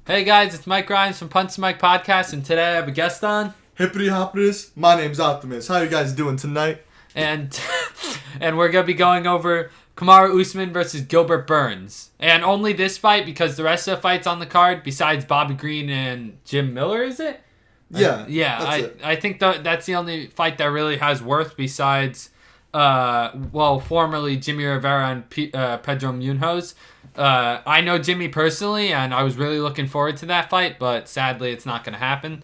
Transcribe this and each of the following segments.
Hey guys, it's Mike Grimes from Punch Mike Podcast, and today I have a guest on. Hippity hoppers, my name's Optimus. How you guys doing tonight? And and we're gonna be going over Kamaru Usman versus Gilbert Burns, and only this fight because the rest of the fights on the card, besides Bobby Green and Jim Miller, is it? Yeah. I think that's the only fight that really has worth besides, formerly Jimmy Rivera and Pedro Munoz. I know Jimmy personally, and I was really looking forward to that fight, but sadly it's not going to happen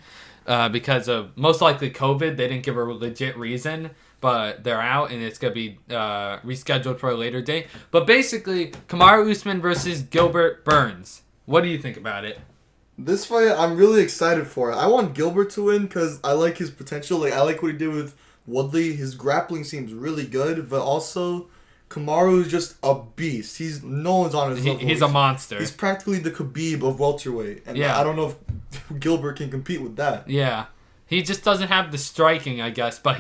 because of most likely COVID. They didn't give a legit reason, but they're out, and it's going to be rescheduled for a later date. But basically, Kamaru Usman versus Gilbert Burns. What do you think about it? This fight, I'm really excited for it. I want Gilbert to win because I like his potential. I like what he did with Woodley. His grappling seems really good, but also Kamaru is just a beast. No one's on his level. He's a monster. He's practically the Khabib of welterweight, and I don't know if Gilbert can compete with that. Yeah, he just doesn't have the striking, I guess. But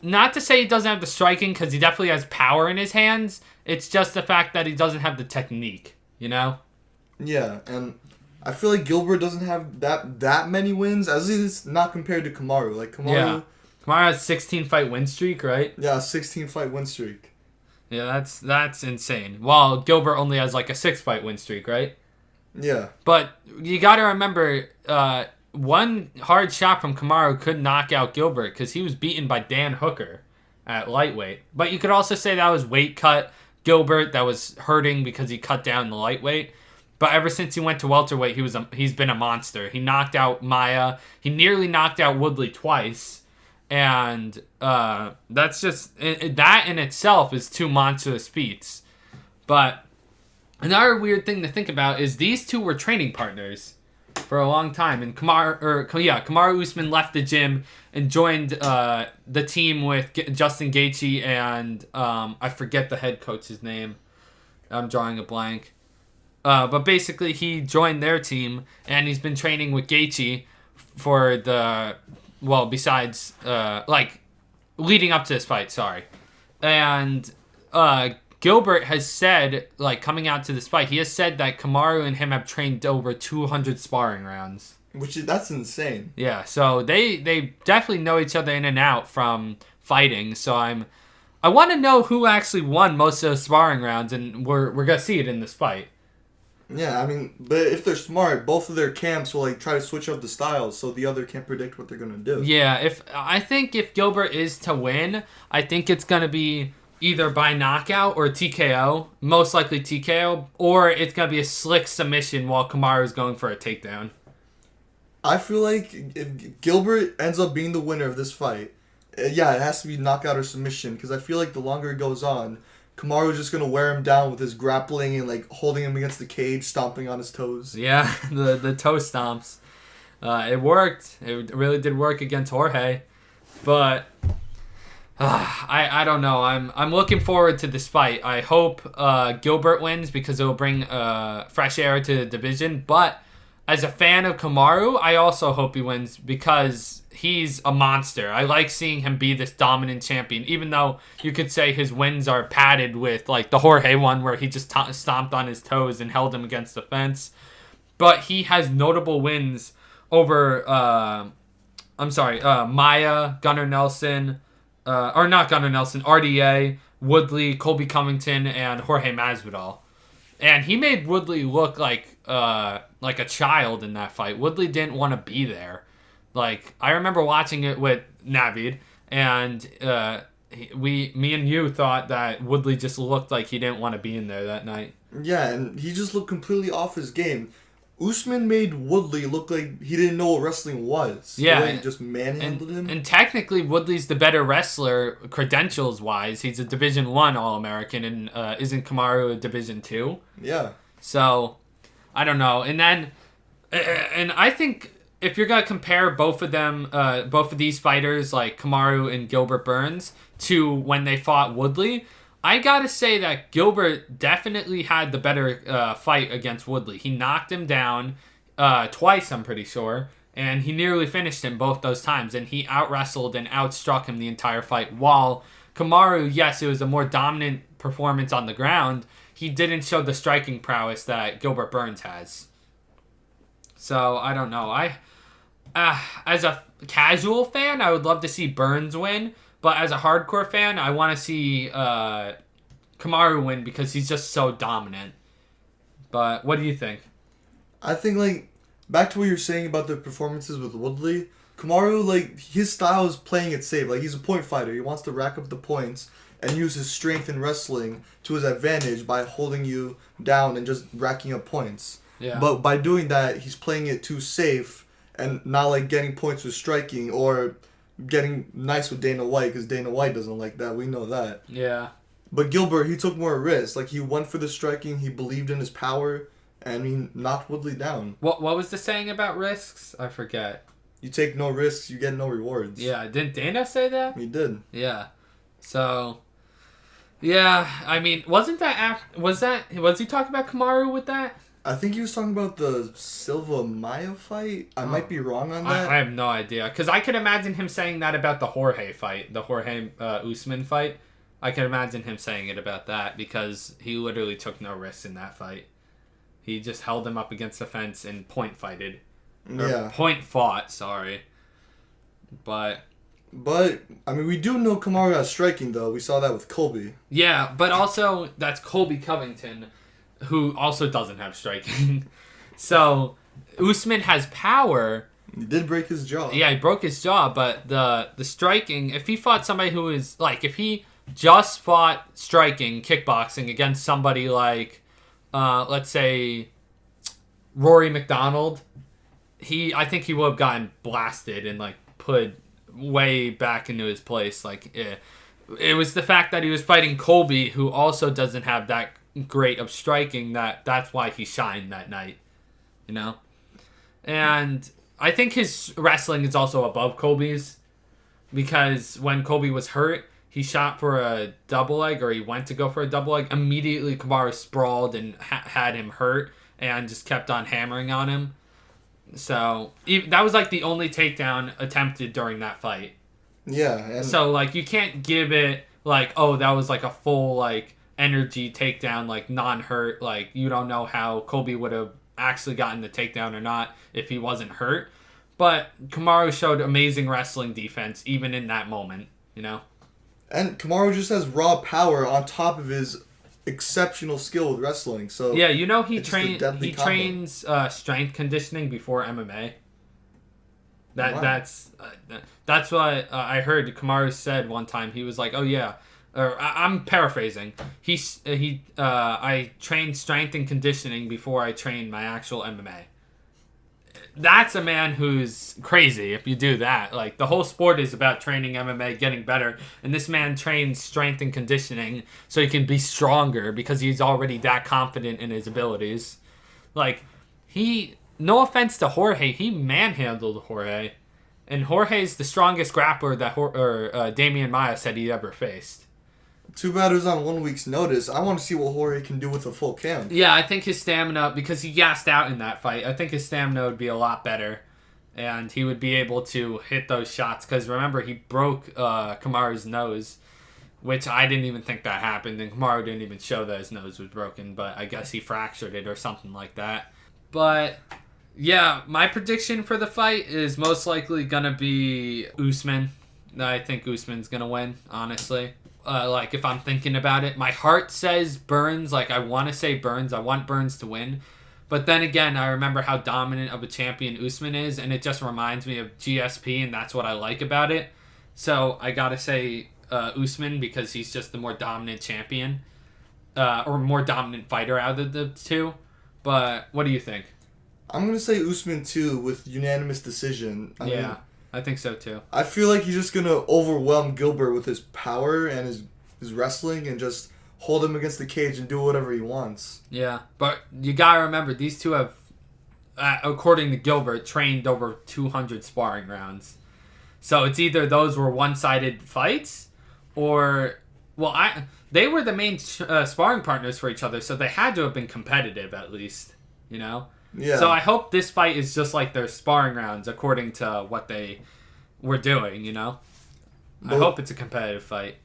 not to say he doesn't have the striking because he definitely has power in his hands. It's just the fact that he doesn't have the technique. You know. Yeah, and I feel like Gilbert doesn't have that many wins, as is not compared to Kamaru. Like Kamaru has 16-fight win streak, right? Yeah, 16-fight win streak. Yeah, that's insane. While Gilbert only has like a 6-fight win streak, right? Yeah. But you got to remember, one hard shot from Kamaru could knock out Gilbert because he was beaten by Dan Hooker at lightweight. But you could also say that was weight cut Gilbert that was hurting because he cut down the lightweight. But ever since he went to welterweight, he's been a monster. He knocked out Maia. He nearly knocked out Woodley twice. And that's just... that in itself is two monstrous feats. But another weird thing to think about is these two were training partners for a long time. And Kamaru Usman left the gym and joined the team with Justin Gaethje and... I forget the head coach's name. I'm drawing a blank. But basically, he joined their team, and he's been training with Gaethje for besides, leading up to this fight, sorry. And Gilbert has said, coming out to this fight, he has said that Kamaru and him have trained over 200 sparring rounds. That's insane. Yeah, so they definitely know each other in and out from fighting, so I want to know who actually won most of the sparring rounds, and we're going to see it in this fight. Yeah, I mean, but if they're smart, both of their camps will try to switch up the styles so the other can't predict what they're gonna do. Yeah, I think if Gilbert is to win, I think it's gonna be either by knockout or TKO, most likely TKO, or it's gonna be a slick submission while Kamaru is going for a takedown. I feel like if Gilbert ends up being the winner of this fight, it has to be knockout or submission because I feel like the longer it goes on, Kamaru's just going to wear him down with his grappling and, holding him against the cage, stomping on his toes. Yeah, the toe stomps. It worked. It really did work against Jorge. But I don't know. I'm looking forward to this fight. I hope Gilbert wins because it will bring fresh air to the division. But as a fan of Kamaru, I also hope he wins because he's a monster. I like seeing him be this dominant champion, even though you could say his wins are padded with, the Jorge one where he just stomped on his toes and held him against the fence. But he has notable wins over, Maia, Gunnar Nelson, RDA, Woodley, Colby Covington, and Jorge Masvidal. And he made Woodley look like a child in that fight. Woodley didn't want to be there. I remember watching it with Navid, and me and you thought that Woodley just looked like he didn't want to be in there that night. Yeah, and he just looked completely off his game. Usman made Woodley look like he didn't know what wrestling was. Yeah. The way he just manhandled him. And technically, Woodley's the better wrestler, credentials-wise. He's a Division I All-American, and isn't Kamaru a Division II? Yeah. So, I don't know. And then, and I think if you're going to compare both of these fighters, like Kamaru and Gilbert Burns, to when they fought Woodley, I gotta say that Gilbert definitely had the better fight against Woodley. He knocked him down twice, I'm pretty sure, and he nearly finished him both those times, and he out-wrestled and outstruck him the entire fight, while Kamaru, yes, it was a more dominant performance on the ground. He didn't show the striking prowess that Gilbert Burns has. So, I don't know. As a casual fan, I would love to see Burns win. But as a hardcore fan, I want to see Kamaru win because he's just so dominant. But what do you think? I think, like, back to what you're saying about the performances with Woodley, Kamaru, like, his style is playing it safe. Like, he's a point fighter. He wants to rack up the points and use his strength in wrestling to his advantage by holding you down and just racking up points. Yeah. But by doing that, he's playing it too safe and not, like, getting points with striking or getting nice with Dana White, because Dana White doesn't like that. We know that. Yeah. But Gilbert, he took more risks. Like, he went for the striking. He believed in his power, and he knocked Woodley down. What was the saying about risks? I forget. You take no risks, you get no rewards. Yeah, didn't Dana say that? He did. Yeah. So, yeah, I mean, was he talking about Kamaru with that? I think he was talking about the Silva Maia fight. I might be wrong on that. I have no idea. Because I could imagine him saying that about the Jorge fight, the Jorge Usman fight. I can imagine him saying it about that because he literally took no risks in that fight. He just held him up against the fence and point fighted. Yeah. Point fought, sorry. But, I mean, we do know Kamaru has striking, though. We saw that with Colby. yeah, but also that's Colby Covington, who also doesn't have striking. So, Usman has power. He did break his jaw. Yeah, he broke his jaw, but the striking, if he fought somebody who is, like, if he just fought striking, kickboxing against somebody like, let's say, Rory McDonald, I think he would have gotten blasted and, like, put way back into his place. Like, it was the fact that he was fighting Colby, who also doesn't have that great of striking, that's why he shined that night, you know? And I think his wrestling is also above Colby's, because when Colby was hurt, he shot for a double leg, or he went to go for a double leg. Immediately, Kamaru sprawled and had him hurt and just kept on hammering on him. So, that was, like, the only takedown attempted during that fight. Yeah. And so, like, you can't give it, like, oh, that was, like, a full, like, energy takedown, like, non-hurt. Like, you don't know how Colby would have actually gotten the takedown or not if he wasn't hurt. But Kamaru showed amazing wrestling defense even in that moment, you know? And Kamaru just has raw power on top of his exceptional skill with wrestling. So yeah, you know, he combo. trains strength conditioning before MMA. Wow. That's what I heard Kamaru said one time. He was like, "Oh yeah," or I'm paraphrasing. I trained strength and conditioning before I trained my actual MMA. That's a man who's crazy if you do that. Like, the whole sport is about training MMA, getting better, and this man trains strength and conditioning so he can be stronger because he's already that confident in his abilities. Like, no offense to Jorge, he manhandled Jorge, and Jorge's the strongest grappler that Damian Maia said he ever faced. Too bad it was on 1 week's notice. I want to see what Jorge can do with a full camp. Yeah, I think his stamina, because he gassed out in that fight, I think his stamina would be a lot better. And he would be able to hit those shots. Because remember, he broke Kamaru's nose, which I didn't even think that happened. And Kamaru didn't even show that his nose was broken. But I guess he fractured it or something like that. But, yeah, my prediction for the fight is most likely going to be Usman. I think Usman's going to win, honestly. Like, if I'm thinking about it, my heart says Burns. Like, I want to say Burns. I want Burns to win. But then again, I remember how dominant of a champion Usman is, and it just reminds me of GSP, and that's what I like about it. So I gotta say Usman, because he's just the more dominant champion, or more dominant fighter out of the two. But what do you think? I'm gonna say Usman too, with unanimous decision. I mean, I think so too. I feel like he's just gonna overwhelm Gilbert with his power and his wrestling and just hold him against the cage and do whatever he wants. Yeah, but you gotta remember, these two have, according to Gilbert, trained over 200 sparring rounds. So it's either those were one-sided fights, or, they were the main sparring partners for each other, so they had to have been competitive at least, you know? Yeah. So I hope this fight is just like their sparring rounds according to what they were doing, you know? I hope it's a competitive fight.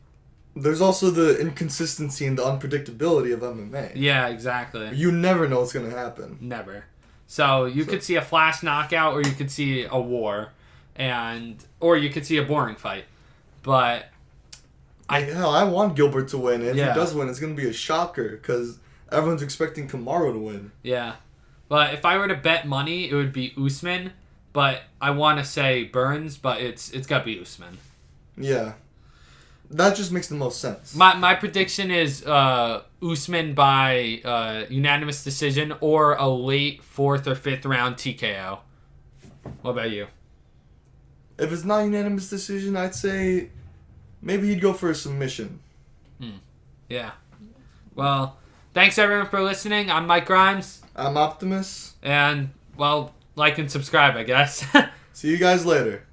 There's also the inconsistency and the unpredictability of MMA. Yeah, exactly. You never know what's going to happen. Never. So you could see a flash knockout, or you could see a war, or you could see a boring fight. But I want Gilbert to win. And if Yeah. he does win, it's going to be a shocker because everyone's expecting Kamaru to win. Yeah. But if I were to bet money, it would be Usman. But I want to say Burns, but it's got to be Usman. Yeah. That just makes the most sense. My prediction is Usman by unanimous decision or a late 4th or 5th round TKO. What about you? If it's not unanimous decision, I'd say maybe he'd go for a submission. Yeah. Well, thanks everyone for listening. I'm Mike Grimes. I'm Optimus. And, well, like and subscribe, I guess. See you guys later.